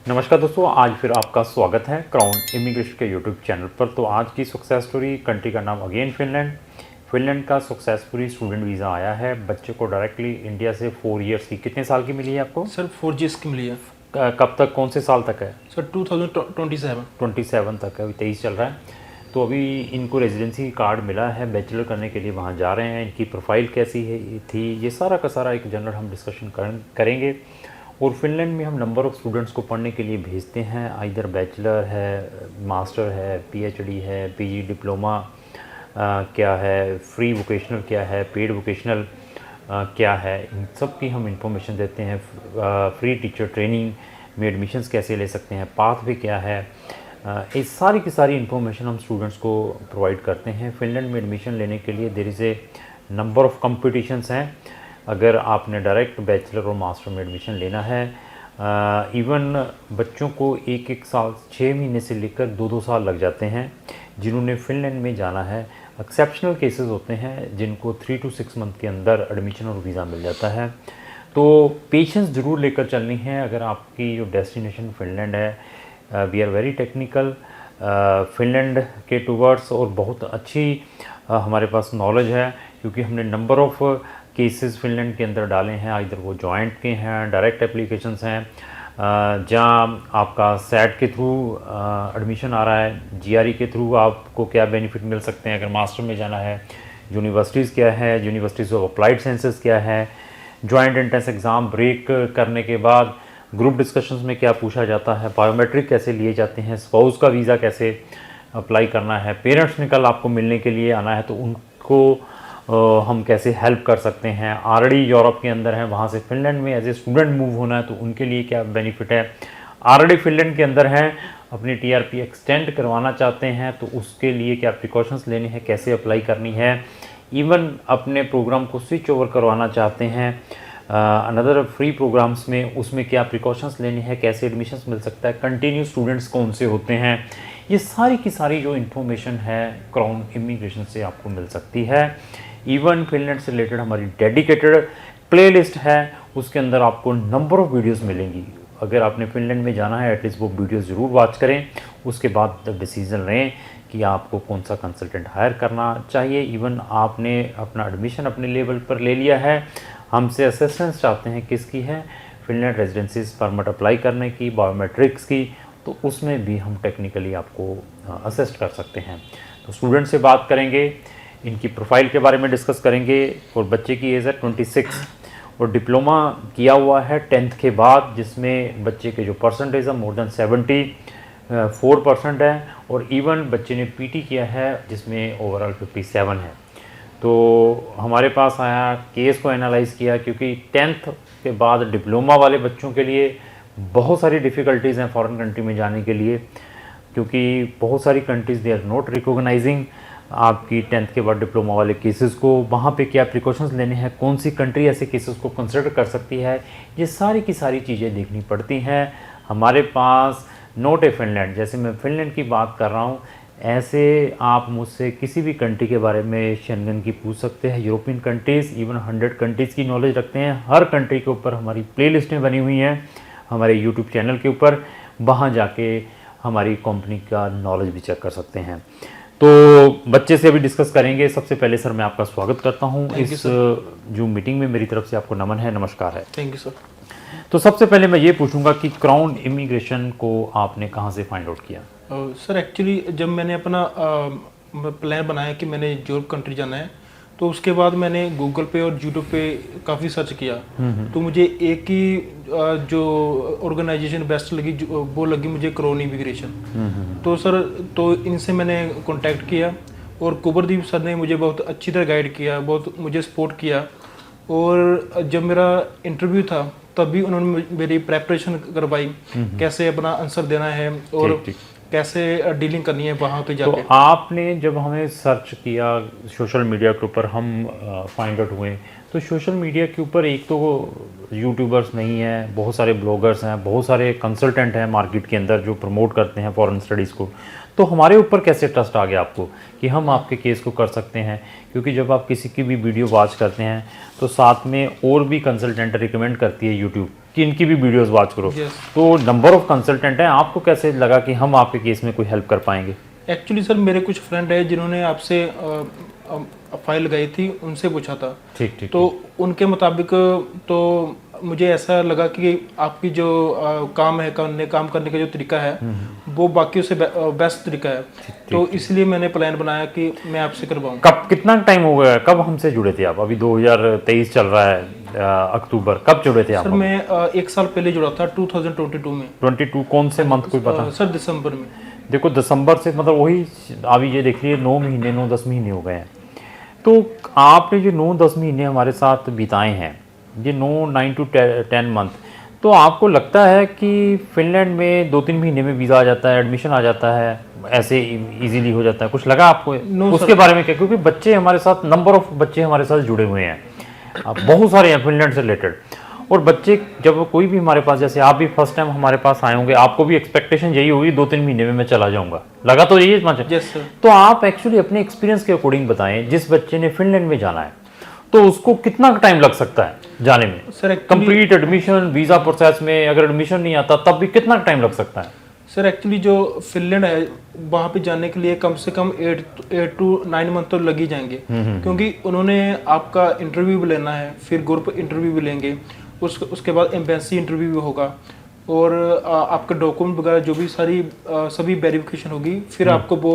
नमस्कार दोस्तों, आज फिर आपका स्वागत है क्राउन इमिग्रेशन के यूट्यूब चैनल पर। तो आज की सक्सेस स्टोरी, कंट्री का नाम अगेन फिनलैंड का सक्सेसफुली स्टूडेंट वीज़ा आया है बच्चे को डायरेक्टली इंडिया से 4 इयर्स की। कितने साल की मिली है आपको? सर 4Gs की मिली है। कब तक, कौन से साल तक है? सर 2027 तक है, अभी 23 चल रहा है। तो अभी इनको रेजिडेंसी कार्ड मिला है, बैचलर करने के लिए वहाँ जा रहे हैं। इनकी प्रोफाइल कैसी है थी, ये सारा का सारा एक जनरल हम डिस्कशन करेंगे। और फिनलैंड में हम नंबर ऑफ़ स्टूडेंट्स को पढ़ने के लिए भेजते हैं, इधर बैचलर है, मास्टर है, पीएचडी है, पीजी डिप्लोमा क्या है, फ्री वोकेशनल क्या है, पेड वोकेशनल क्या है, इन सब की हम इंफॉर्मेशन देते हैं। फ्री टीचर ट्रेनिंग में एडमिशन्स कैसे ले सकते हैं, पाथ वे क्या है, इस सारी की सारी इन्फॉर्मेशन हम स्टूडेंट्स को प्रोवाइड करते हैं। फिनलैंड में एडमिशन लेने के लिए there is a number of competitions हैं। अगर आपने डायरेक्ट बैचलर और मास्टर में एडमिशन लेना है, इवन बच्चों को एक साल 6 महीने से लेकर 2 साल लग जाते हैं जिन्होंने फिनलैंड में जाना है। एक्सेप्शनल केसेस होते हैं जिनको 3 to 6 मंथ के अंदर एडमिशन और वीज़ा मिल जाता है। तो पेशेंस ज़रूर लेकर चलनी है अगर आपकी जो डेस्टिनेशन फिनलैंड है। We are very technical Finland के टूवर्ड्स, और बहुत अच्छी हमारे पास नॉलेज है क्योंकि हमने नंबर ऑफ़ केसेस फिनलैंड के अंदर डाले हैं। इधर वो जॉइंट के हैं, डायरेक्ट एप्लीकेशंस हैं, जहाँ आपका सैट के थ्रू एडमिशन आ रहा है, जीआरई के थ्रू आपको क्या बेनिफिट मिल सकते हैं अगर मास्टर में जाना है, यूनिवर्सिटीज़ क्या है, यूनिवर्सिटीज़ ऑफ अप्लाइड साइंसेस क्या है, जॉइंट एंट्रेंस एग्ज़ाम ब्रेक करने के बाद ग्रुप डिस्कशंस में क्या पूछा जाता है, बायोमेट्रिक कैसे लिए जाते हैं, स्पाउस का वीज़ा कैसे अप्लाई करना है, पेरेंट्स ने कल आपको मिलने के लिए आना है तो उनको हम कैसे हेल्प कर सकते हैं, ऑलरेडी यूरोप के अंदर हैं वहाँ से फिनलैंड में एज ए स्टूडेंट मूव होना है तो उनके लिए क्या बेनिफिट है, ऑलरेडी फिनलैंड के अंदर हैं अपनी टीआरपी एक्सटेंड करवाना चाहते हैं तो उसके लिए क्या प्रिकॉशंस लेने हैं, कैसे अप्लाई करनी है, इवन अपने प्रोग्राम को स्विच ओवर करवाना चाहते हैं अनदर फ्री प्रोग्राम्स में, उसमें क्या प्रिकॉशंस लेने हैं, कैसे एडमिशन्स मिल सकता है, कंटिन्यू स्टूडेंट्स कौन से होते हैं, ये सारी की सारी जो इन्फॉर्मेशन है क्राउन इमिग्रेशन से आपको मिल सकती है। इवन फिनलैंड से रिलेटेड हमारी डेडिकेटेड प्लेलिस्ट है, उसके अंदर आपको नंबर ऑफ़ वीडियोस मिलेंगी। अगर आपने फिनलैंड में जाना है एटलीस्ट वो वीडियोस ज़रूर वॉच करें, उसके बाद डिसीज़न लें कि आपको कौन सा कंसल्टेंट हायर करना चाहिए। इवन आपने अपना एडमिशन अपने लेवल पर ले लिया है, हमसे असिस्टेंस चाहते हैं किसकी है, फिनलैंड रेजिडेंसीज परमिट अप्लाई करने की, बायोमेट्रिक्स की, तो उसमें भी हम टेक्निकली आपको असिस्ट कर सकते हैं। तो स्टूडेंट से बात करेंगे, इनकी प्रोफाइल के बारे में डिस्कस करेंगे। और बच्चे की एज है 26 और डिप्लोमा किया हुआ है 10th के बाद, जिसमें बच्चे के जो परसेंटेज है मोर देन 74% है, और इवन बच्चे ने पीटी किया है जिसमें ओवरऑल 57 है। तो हमारे पास आया, केस को एनालाइज़ किया क्योंकि 10th के बाद डिप्लोमा वाले बच्चों के लिए बहुत सारी डिफ़िकल्टीज़ हैं फॉरेन कंट्री में जाने के लिए, क्योंकि बहुत सारी countries they are not recognising आपकी 10th के बाद डिप्लोमा वाले केसेस को। वहाँ पे क्या प्रिकॉशंस लेने हैं, कौन सी कंट्री ऐसे केसेस को कंसिडर कर सकती है, ये सारी की सारी चीज़ें देखनी पड़ती हैं। हमारे पास नॉट ए फिनलैंड, जैसे मैं फिनलैंड की बात कर रहा हूँ, ऐसे आप मुझसे किसी भी कंट्री के बारे में शेंगन की पूछ सकते हैं, यूरोपियन कंट्रीज़, इवन 100 कंट्रीज़ की नॉलेज रखते हैं। हर कंट्री के ऊपर हमारी प्लेलिस्टें बनी हुई हैं हमारे यूट्यूब चैनल के ऊपर, वहाँ जाके हमारी कंपनी का नॉलेज भी चेक कर सकते हैं। तो बच्चे से अभी डिस्कस करेंगे। सबसे पहले सर मैं आपका स्वागत करता हूँ इस जूम मीटिंग में, मेरी तरफ से आपको नमन है, नमस्कार है। Thank you sir. तो सबसे पहले मैं ये पूछूंगा कि क्राउन इमिग्रेशन को आपने कहाँ से फाइंड आउट किया? सर एक्चुअली जब मैंने अपना प्लान बनाया कि मैंने यूरोप कंट्री जाना है, तो उसके बाद मैंने गूगल पे और यूट्यूब पे काफ़ी सर्च किया। तो मुझे एक ही जो ऑर्गेनाइजेशन बेस्ट लगी वो लगी मुझे क्राउन इमिग्रेशन। तो सर तो इनसे मैंने कांटेक्ट किया और कुबरदीप सर ने मुझे बहुत अच्छी तरह गाइड किया, बहुत मुझे सपोर्ट किया। और जब मेरा इंटरव्यू था तभी उन्होंने मेरी प्रेपरेशन करवाई, कैसे अपना आंसर देना है और कैसे डीलिंग करनी है वहाँ पे जाके। तो आपने जब हमें सर्च किया सोशल मीडिया के ऊपर, हम फाइंड आउट हुए, तो सोशल मीडिया के ऊपर एक तो यूट्यूबर्स नहीं है, बहुत सारे ब्लॉगर्स हैं, बहुत सारे कंसल्टेंट हैं मार्केट के अंदर जो प्रमोट करते हैं फॉरेन स्टडीज़ को। तो हमारे ऊपर कैसे ट्रस्ट आ गया आपको कि हम आपके केस को कर सकते हैं? क्योंकि जब आप किसी की भी वीडियो वॉच करते हैं तो साथ में और भी कंसल्टेंट रिकमेंड करती है यूट्यूब कि इनकी भी वीडियोस वॉच करो। तो नंबर ऑफ कंसल्टेंट हैं, आपको कैसे लगा कि हम आपके केस में कोई हेल्प कर पाएंगे? एक्चुअली सर मेरे कुछ फ्रेंड है जिन्होंने आपसे फाइल लगाई थी, उनसे पूछा था। ठीक ठीक। तो उनके मुताबिक तो मुझे ऐसा लगा कि आपकी जो काम करने का जो तरीका है वो बाकियों से बेस्ट तरीका है। तो इसलिए मैंने प्लान बनाया कि मैं आपसे करवाऊँ। कब, कितना टाइम हो गया, कब हमसे जुड़े थे आप? अभी 2023 चल रहा है, अक्टूबर, कब जुड़े थे आप? सर मैं 1 साल पहले जुड़ा था 2022 में। 22 कौन से मंथ कोई पता? सर दिसंबर में। देखो दिसंबर से मतलब वही अभी ये देख लीजिए 9-10 महीने हो गए हैं। तो आपने जो 9-10 महीने हमारे साथ बिताए हैं, ये 9 to 10 मंथ, तो आपको लगता है कि फिनलैंड में 2-3 महीने में वीज़ा आ जाता है, एडमिशन आ जाता है, ऐसे इजीली हो जाता है? कुछ लगा आपको उसके बारे में क्या? क्योंकि बच्चे हमारे साथ, नंबर ऑफ बच्चे हमारे साथ जुड़े हुए हैं, बहुत सारे हैं फिनलैंड से रिलेटेड। और बच्चे जब कोई भी हमारे पास, जैसे आप भी फर्स्ट टाइम हमारे पास आए होंगे, आपको भी एक्सपेक्टेशन यही होगी 2-3 महीने में मैं चला जाऊंगा, लगा तो यही है। Yes sir. तो आप एक्चुअली अपने एक्सपीरियंस के अकॉर्डिंग बताएं, जिस बच्चे ने फिनलैंड में जाना है तो उसको कितना टाइम लग सकता है जाने में? Sir complete admission, visa process में अगर एडमिशन नहीं आता तब भी कितना टाइम लग सकता है? सर एक्चुअली जो फिनलैंड है वहाँ पे जाने के लिए कम से कम 8 to 9 मंथ तो लग ही जाएंगे, क्योंकि उन्होंने आपका इंटरव्यू भी लेना है, फिर ग्रुप इंटरव्यू भी लेंगे, उसके बाद एम्बेसी इंटरव्यू भी होगा, और आपका डॉक्यूमेंट वगैरह जो भी सभी वेरिफिकेशन होगी, फिर आपको वो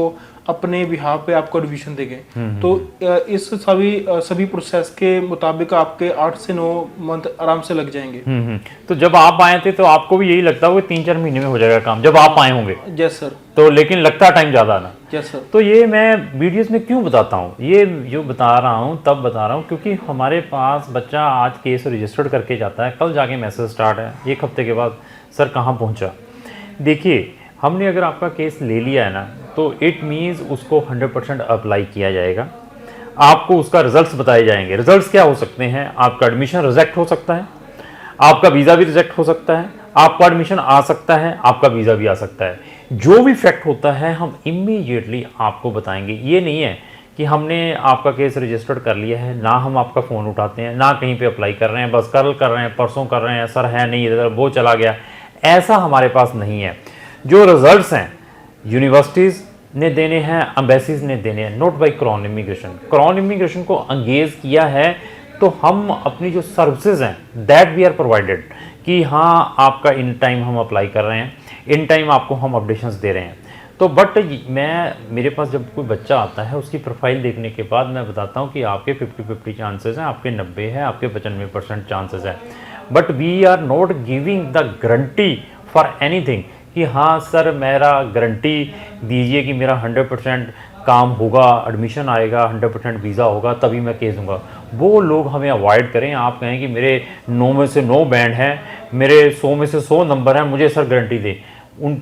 अपने बिहार पे आपको एडमिशन देंगे। तो इस सभी प्रोसेस के मुताबिक आपके 8 से 9 मंथ आराम से लग जाएंगे। तो जब आप आए थे तो आपको भी यही लगता होगा 3-4 महीने में हो जाएगा काम, जब आप आए होंगे? Yes sir. तो लेकिन लगता टाइम ज़्यादा ना? Yes sir. तो ये मैं वीडियोस में क्यों बताता हूँ, ये जो बता रहा हूँ तब बता रहा हूँ क्योंकि हमारे पास बच्चा आज केस रजिस्टर्ड करके जाता है, कल जाके मैसेज स्टार्ट है, 1 हफ्ते के बाद सर कहाँ पहुँचा। देखिए हमने अगर आपका केस ले लिया है ना, तो इट मीन्स उसको 100% अप्लाई किया जाएगा, आपको उसका रिजल्ट्स बताए जाएंगे। रिजल्ट्स क्या हो सकते हैं? आपका एडमिशन रिजेक्ट हो सकता है, आपका वीज़ा भी रिजेक्ट हो सकता है, आपका एडमिशन आ सकता है, आपका वीज़ा भी आ सकता है। जो भी फैक्ट होता है हम इमीडिएटली आपको बताएंगे। ये नहीं है कि हमने आपका केस रजिस्टर्ड कर लिया है, ना हम आपका फ़ोन उठाते हैं, ना कहीं पे अप्लाई कर रहे हैं, बस कल कर रहे हैं, परसों कर रहे हैं, सर है नहीं इधर, वो चला गया, ऐसा हमारे पास नहीं है। जो रिजल्ट्स हैं यूनिवर्सिटीज़ ने देने हैं, एम्बेसीज ने देने हैं, note by crown immigration. Crown immigration को एंगेज किया है तो हम अपनी जो सर्विसेज हैं दैट वी आर प्रोवाइडेड, कि हाँ आपका इन टाइम हम अप्लाई कर रहे हैं, इन टाइम आपको हम अपडेशंस दे रहे हैं। तो बट मेरे पास जब कोई बच्चा आता है उसकी प्रोफाइल देखने के बाद मैं बताता हूँ कि आपके 50-50 चांसेस हैं, आपके 90 है, आपके 95% चांसेस हैं, but we are not giving the guarantee for anything कि हाँ सर मेरा गारंटी दीजिए कि मेरा 100% काम होगा, एडमिशन आएगा, 100% वीज़ा होगा तभी मैं केस दूंगा। वो लोग हमें अवॉइड करें। आप कहें कि मेरे 9 में से 9 बैंड हैं, मेरे 100 में से 100 नंबर हैं, मुझे सर गारंटी दें,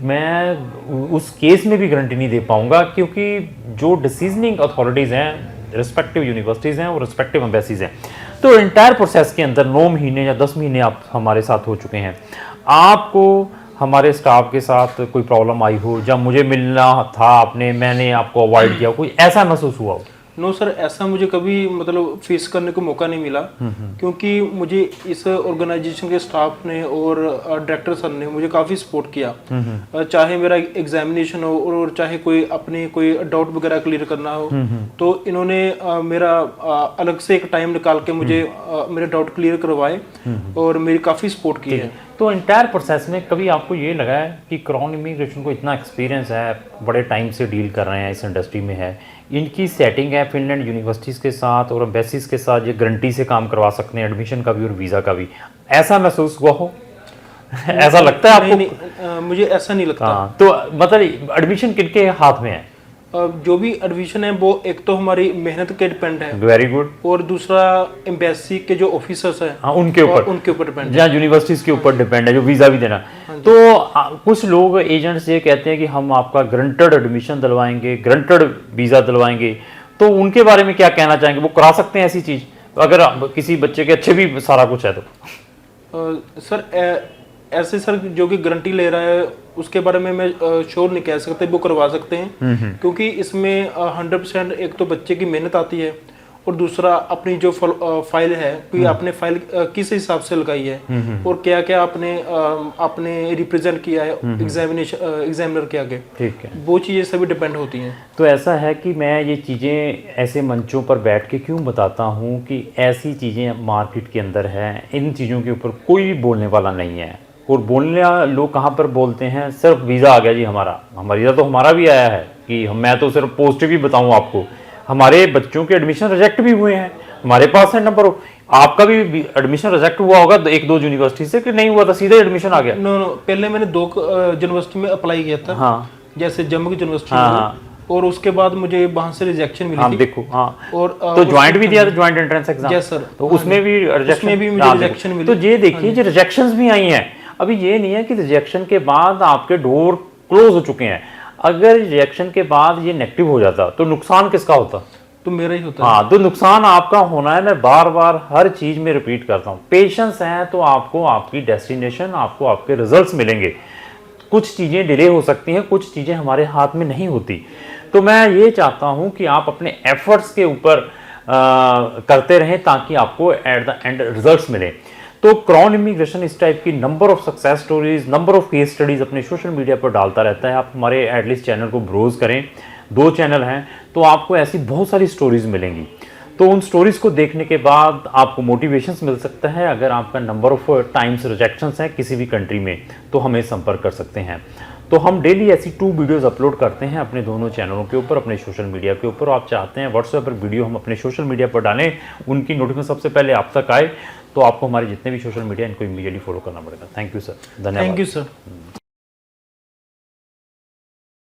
मैं उस केस में भी गारंटी नहीं दे पाऊंगा, क्योंकि जो डिसीजनिंग अथॉरिटीज़ हैं, रिस्पेक्टिव यूनिवर्सिटीज़ हैं और रिस्पेक्टिव एम्बेसीज़ हैं। तो इंटायर प्रोसेस के अंदर 9 महीने या 10 महीने आप हमारे साथ हो चुके हैं। आपको हमारे स्टाफ के साथ कोई प्रॉब्लम आई हो, जब मुझे मिलना था आपने, मैंने आपको अवॉइड किया, कोई ऐसा महसूस हुआ हो? नो सर, ऐसा मुझे कभी मतलब फेस करने को मौका नहीं मिला, क्योंकि मुझे इस ऑर्गेनाइजेशन के स्टाफ ने और डायरेक्टर सर ने मुझे काफ़ी सपोर्ट किया। चाहे मेरा एग्जामिनेशन हो और चाहे कोई डाउट वगैरह क्लियर करना हो, तो इन्होंने मेरा अलग से एक टाइम निकाल के मुझे मेरे डाउट क्लियर करवाए और मेरी काफ़ी सपोर्ट की है। तो इंटायर प्रोसेस में कभी आपको ये लगा है कि क्राउन इमिग्रेशन को इतना एक्सपीरियंस है, बड़े टाइम से डील कर रहे हैं, इस इंडस्ट्री में है, इनकी सेटिंग है फिनलैंड यूनिवर्सिटीज़ के साथ और एम्बेसीज के साथ, ये गारंटी से काम करवा सकते हैं, एडमिशन का भी और वीज़ा का भी, ऐसा महसूस हुआ हो? ऐसा लगता है आपको? नहीं, मुझे ऐसा नहीं लगता। हाँ, तो मतलब एडमिशन किनके हाथ में है? जो भी एडमिशन है वो एक तो हमारी मेहनत के डिपेंड है, वेरी गुड, और दूसरा एम्बेसी के जो ऑफिसर्स हैं, हाँ, उनके ऊपर डिपेंड है, जहाँ यूनिवर्सिटीज़ के ऊपर डिपेंड है जो वीज़ा भी देना। तो कुछ लोग एजेंट्स ये कहते हैं कि हम आपका ग्रंटेड एडमिशन दिलवाएंगे, ग्रंटेड वीज़ा दिलवाएंगे, तो उनके बारे में क्या कहना चाहेंगे? वो करा सकते हैं ऐसी चीज़ अगर किसी बच्चे के अच्छे भी सारा कुछ है तो? सर ऐसे सर जो कि गारंटी ले रहा है उसके बारे में मैं श्योर नहीं कह सकते, वो करवा सकते हैं क्योंकि इसमें 100% एक तो बच्चे की मेहनत आती है और दूसरा अपनी जो फाइल है कि आपने फाइल किस हिसाब से लगाई है और क्या क्या आपने रिप्रेजेंट किया है एग्जामिनर के आगे, ठीक है, वो चीज़ें सभी डिपेंड होती हैं। तो ऐसा है कि मैं ये चीज़ें ऐसे मंचों पर बैठ के क्यों बताता हूँ कि ऐसी चीज़ें मार्केट के अंदर हैं, इन चीज़ों के ऊपर कोई भी बोलने वाला नहीं है। और बोलने लोग कहाँ पर बोलते हैं, सिर्फ वीज़ा आ गया जी हमारा वीज़ा तो हमारा भी आया है कि मैं तो सिर्फ पॉजिटिव ही बताऊँ आपको, हमारे बच्चों के एडमिशन रिजेक्ट भी हुए हैं, हमारे पास है नंबर। आपका भी एडमिशन रिजेक्ट हुआ होगा 1-2 यूनिवर्सिटी से कि नहीं हुआ था, सीधे एडमिशन आ गया? नो, पहले मैंने 2 यूनिवर्सिटी में अप्लाई किया था। हाँ, जैसे जम्मू की यूनिवर्सिटी हाँ, और उसके बाद मुझे वहां से रिजेक्शन मिली थी। देखो, हाँ, और तो ज्वाइंट भी दिया था, joint entrance exam. Yes sir, तो उसमें भी रिजेक्शन मिली। तो ये देखिए जो रिजेक्शंस भी आई हैं, अभी ये नहीं है कि रिजेक्शन के बाद आपके डोर क्लोज हो चुके हैं। अगर रिजेक्शन के बाद ये नेगेटिव हो जाता तो नुकसान किसका होता? तो मेरा ही होता। हाँ, तो नुकसान आपका होना है। मैं बार बार हर चीज में रिपीट करता हूँ, पेशेंस है तो आपको आपकी डेस्टिनेशन, आपको आपके रिजल्ट्स मिलेंगे। कुछ चीजें डिले हो सकती हैं, कुछ चीजें हमारे हाथ में नहीं होती। तो मैं ये चाहता हूं कि आप अपने एफर्ट्स के ऊपर करते रहें ताकि आपको एट द एंड रिजल्ट्स मिले। तो क्राउन इमिग्रेशन इस टाइप की number of success stories, number of case studies अपने सोशल मीडिया पर डालता रहता है। आप हमारे एटलीस्ट चैनल को ब्रोज करें, 2 चैनल हैं, तो आपको ऐसी बहुत सारी स्टोरीज मिलेंगी। तो उन स्टोरीज को देखने के बाद आपको मोटिवेशंस मिल सकता है। अगर आपका नंबर ऑफ टाइम्स रिजेक्शंस हैं किसी भी कंट्री में, तो हमें संपर्क कर सकते हैं। तो हम डेली ऐसी 2 वीडियोस अपलोड करते हैं अपने दोनों चैनलों के ऊपर, अपने सोशल मीडिया के ऊपर। आप चाहते हैं व्हाट्सएप पर वीडियो हम अपने सोशल मीडिया पर डालें, उनकी नोटिफिकेशन सबसे पहले आप तक आए, तो आपको हमारे जितने भी सोशल मीडिया इनको इमीडिएटली फॉलो करना पड़ेगा। थैंक यू सर, धन्यवाद। Thank you sir.